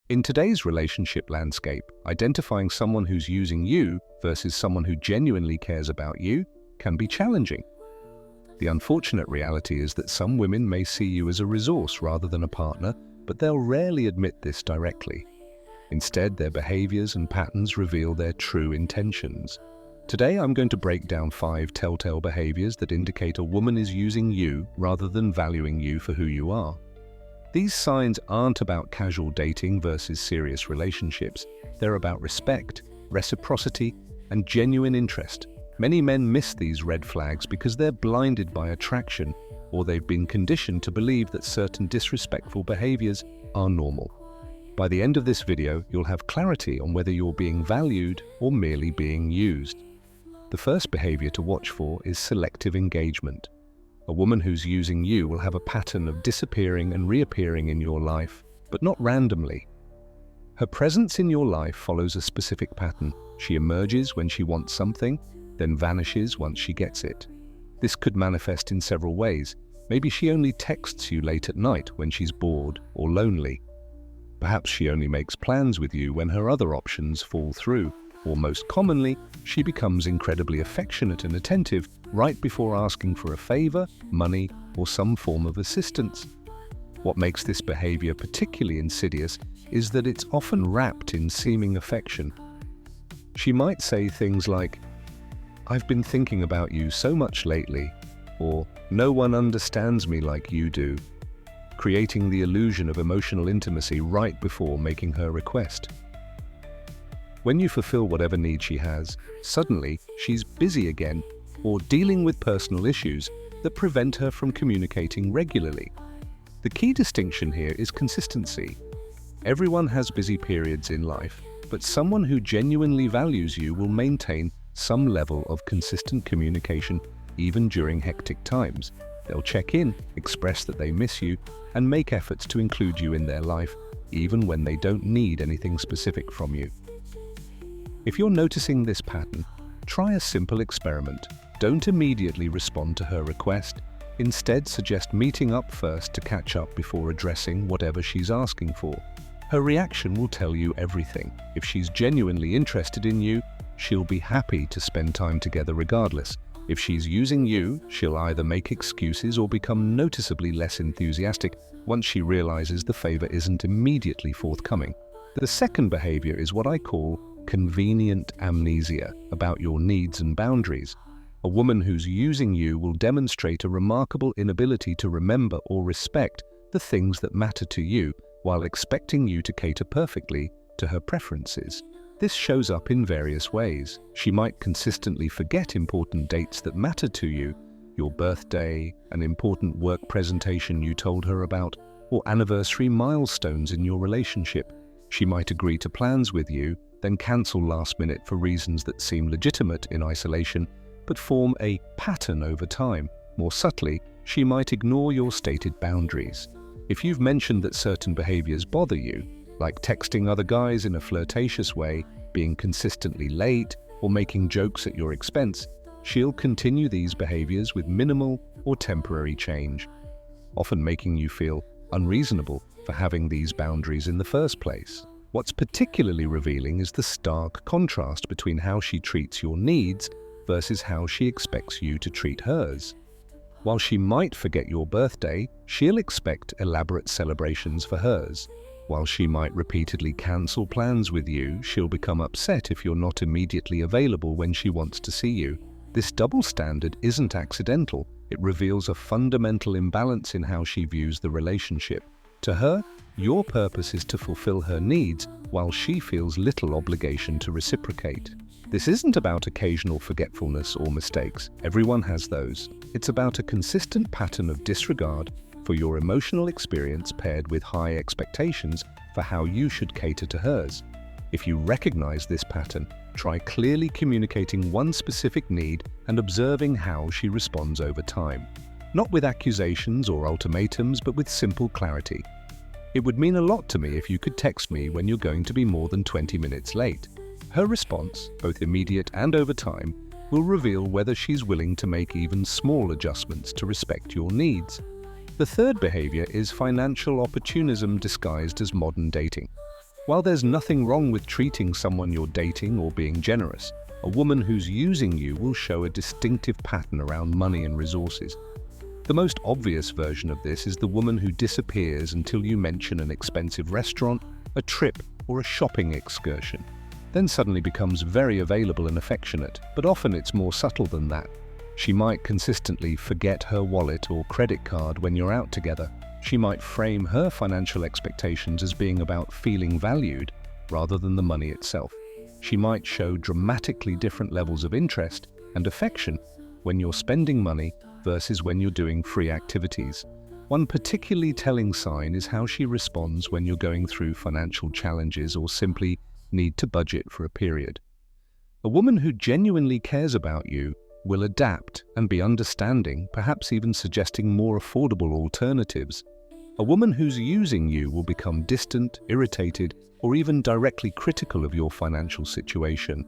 In today's relationship landscape, identifying someone who's using you versus someone who genuinely cares about you can be challenging. The unfortunate reality is that some women may see you as a resource rather than a partner, but they'll rarely admit this directly. Instead, their behaviors and patterns reveal their true intentions. Today, I'm going to break down 5 telltale behaviors that indicate a woman is using you rather than valuing you for who you are. These signs aren't about casual dating versus serious relationships. They're about respect, reciprocity, and genuine interest. Many men miss these red flags because they're blinded by attraction, or they've been conditioned to believe that certain disrespectful behaviors are normal. By the end of this video, you'll have clarity on whether you're being valued or merely being used. The first behavior to watch for is selective engagement. A woman who's using you will have a pattern of disappearing and reappearing in your life, but not randomly. Her presence in your life follows a specific pattern. She emerges when she wants something, then vanishes once she gets it. This could manifest in several ways. Maybe she only texts you late at night when she's bored or lonely. Perhaps she only makes plans with you when her other options fall through. Or most commonly, she becomes incredibly affectionate and attentive right before asking for a favor, money, or some form of assistance. What makes this behavior particularly insidious is that it's often wrapped in seeming affection. She might say things like, "I've been thinking about you so much lately," or "No one understands me like you do," creating the illusion of emotional intimacy right before making her request. When you fulfill whatever need she has, suddenly she's busy again or dealing with personal issues that prevent her from communicating regularly. The key distinction here is consistency. Everyone has busy periods in life, but someone who genuinely values you will maintain some level of consistent communication even during hectic times. They'll check in, express that they miss you, and make efforts to include you in their life, even when they don't need anything specific from you. If you're noticing this pattern, try a simple experiment. Don't immediately respond to her request. Instead, suggest meeting up first to catch up before addressing whatever she's asking for. Her reaction will tell you everything. If she's genuinely interested in you, she'll be happy to spend time together regardless. If she's using you, she'll either make excuses or become noticeably less enthusiastic once she realizes the favor isn't immediately forthcoming. The second behavior is what I call convenient amnesia about your needs and boundaries. A woman who's using you will demonstrate a remarkable inability to remember or respect the things that matter to you while expecting you to cater perfectly to her preferences. This shows up in various ways. She might consistently forget important dates that matter to you, your birthday, an important work presentation you told her about, or anniversary milestones in your relationship. She might agree to plans with you, then cancel last minute for reasons that seem legitimate in isolation, but form a pattern over time. More subtly, she might ignore your stated boundaries. If you've mentioned that certain behaviors bother you, like texting other guys in a flirtatious way, being consistently late, or making jokes at your expense, she'll continue these behaviors with minimal or temporary change, often making you feel unreasonable for having these boundaries in the first place. What's particularly revealing is the stark contrast between how she treats your needs versus how she expects you to treat hers. While she might forget your birthday, she'll expect elaborate celebrations for hers. While she might repeatedly cancel plans with you, she'll become upset if you're not immediately available when she wants to see you. This double standard isn't accidental. It reveals a fundamental imbalance in how she views the relationship. To her, your purpose is to fulfill her needs, while she feels little obligation to reciprocate. This isn't about occasional forgetfulness or mistakes. Everyone has those. It's about a consistent pattern of disregard for your emotional experience paired with high expectations for how you should cater to hers. If you recognize this pattern, try clearly communicating one specific need and observing how she responds over time. Not with accusations or ultimatums, but with simple clarity. It would mean a lot to me if you could text me when you're going to be more than 20 minutes late. Her response, both immediate and over time, will reveal whether she's willing to make even small adjustments to respect your needs. The third behavior is financial opportunism disguised as modern dating. While there's nothing wrong with treating someone you're dating or being generous, a woman who's using you will show a distinctive pattern around money and resources. The most obvious version of this is the woman who disappears until you mention an expensive restaurant, a trip, or a shopping excursion, then suddenly becomes very available and affectionate, but often it's more subtle than that. She might consistently forget her wallet or credit card when you're out together. She might frame her financial expectations as being about feeling valued rather than the money itself. She might show dramatically different levels of interest and affection when you're spending money versus when you're doing free activities. One particularly telling sign is how she responds when you're going through financial challenges or simply need to budget for a period. A woman who genuinely cares about you will adapt and be understanding, perhaps even suggesting more affordable alternatives. A woman who's using you will become distant, irritated, or even directly critical of your financial situation.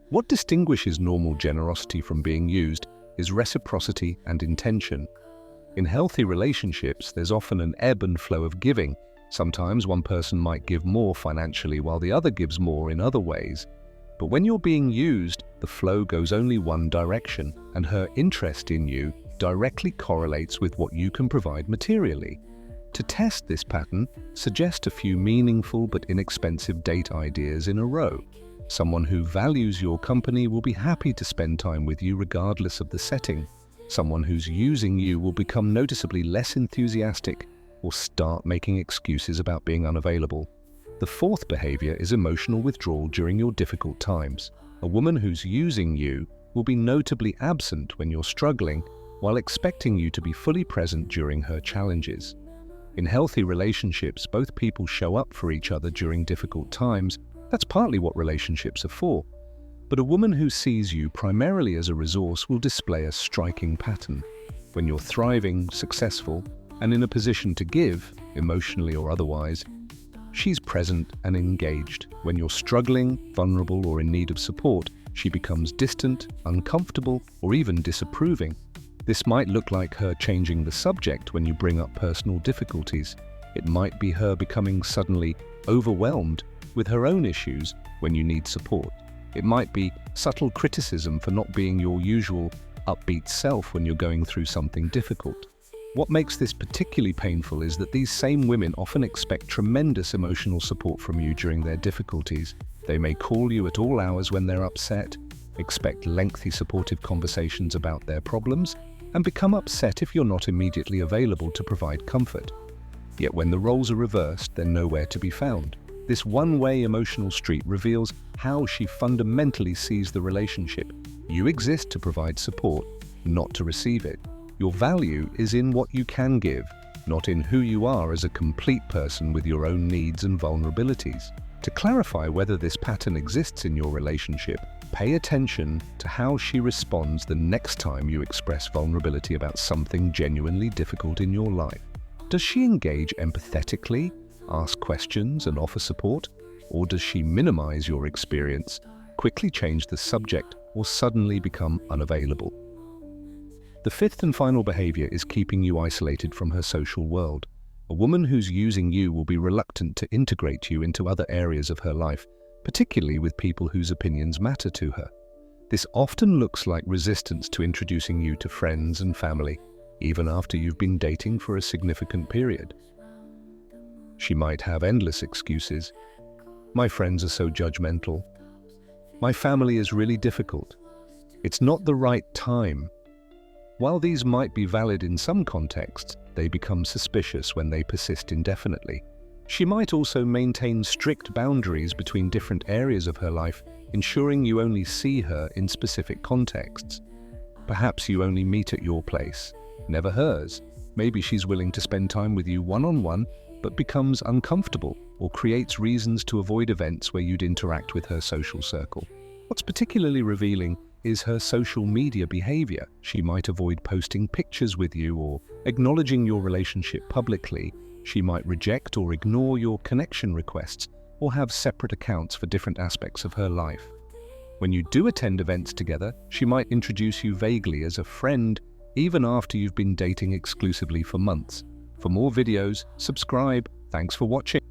What distinguishes normal generosity from being used is reciprocity and intention. In healthy relationships, there's often an ebb and flow of giving. Sometimes one person might give more financially while the other gives more in other ways. But when you're being used, the flow goes only one direction, and her interest in you directly correlates with what you can provide materially. To test this pattern, suggest a few meaningful but inexpensive date ideas in a row. Someone who values your company will be happy to spend time with you regardless of the setting. Someone who's using you will become noticeably less enthusiastic or start making excuses about being unavailable. The fourth behavior is emotional withdrawal during your difficult times. A woman who's using you will be notably absent when you're struggling, while expecting you to be fully present during her challenges. In healthy relationships, both people show up for each other during difficult times. That's partly what relationships are for. But a woman who sees you primarily as a resource will display a striking pattern. When you're thriving, successful, and in a position to give, emotionally or otherwise, she's present and engaged. When you're struggling, vulnerable, or in need of support, she becomes distant, uncomfortable, or even disapproving. This might look like her changing the subject when you bring up personal difficulties. It might be her becoming suddenly overwhelmed with her own issues when you need support. It might be subtle criticism for not being your usual upbeat self when you're going through something difficult. What makes this particularly painful is that these same women often expect tremendous emotional support from you during their difficulties. They may call you at all hours when they're upset, expect lengthy supportive conversations about their problems, and become upset if you're not immediately available to provide comfort. Yet when the roles are reversed, they're nowhere to be found. This one-way emotional street reveals how she fundamentally sees the relationship. You exist to provide support, not to receive it. Your value is in what you can give, not in who you are as a complete person with your own needs and vulnerabilities. To clarify whether this pattern exists in your relationship, pay attention to how she responds the next time you express vulnerability about something genuinely difficult in your life. Does she engage empathetically, ask questions and offer support? Or does she minimize your experience, quickly change the subject, or suddenly become unavailable? The fifth and final behavior is keeping you isolated from her social world. A woman who's using you will be reluctant to integrate you into other areas of her life, particularly with people whose opinions matter to her. This often looks like resistance to introducing you to friends and family, even after you've been dating for a significant period. She might have endless excuses. My friends are so judgmental. My family is really difficult. It's not the right time. While these might be valid in some contexts, they become suspicious when they persist indefinitely. She might also maintain strict boundaries between different areas of her life, ensuring you only see her in specific contexts. Perhaps you only meet at your place, never hers. Maybe she's willing to spend time with you one-on-one, but becomes uncomfortable or creates reasons to avoid events where you'd interact with her social circle. What's particularly revealing is her social media behavior. She might avoid posting pictures with you or acknowledging your relationship publicly. She might reject or ignore your connection requests or have separate accounts for different aspects of her life. When you do attend events together, she might introduce you vaguely as a friend even after you've been dating exclusively for months. For more videos, subscribe. Thanks for watching.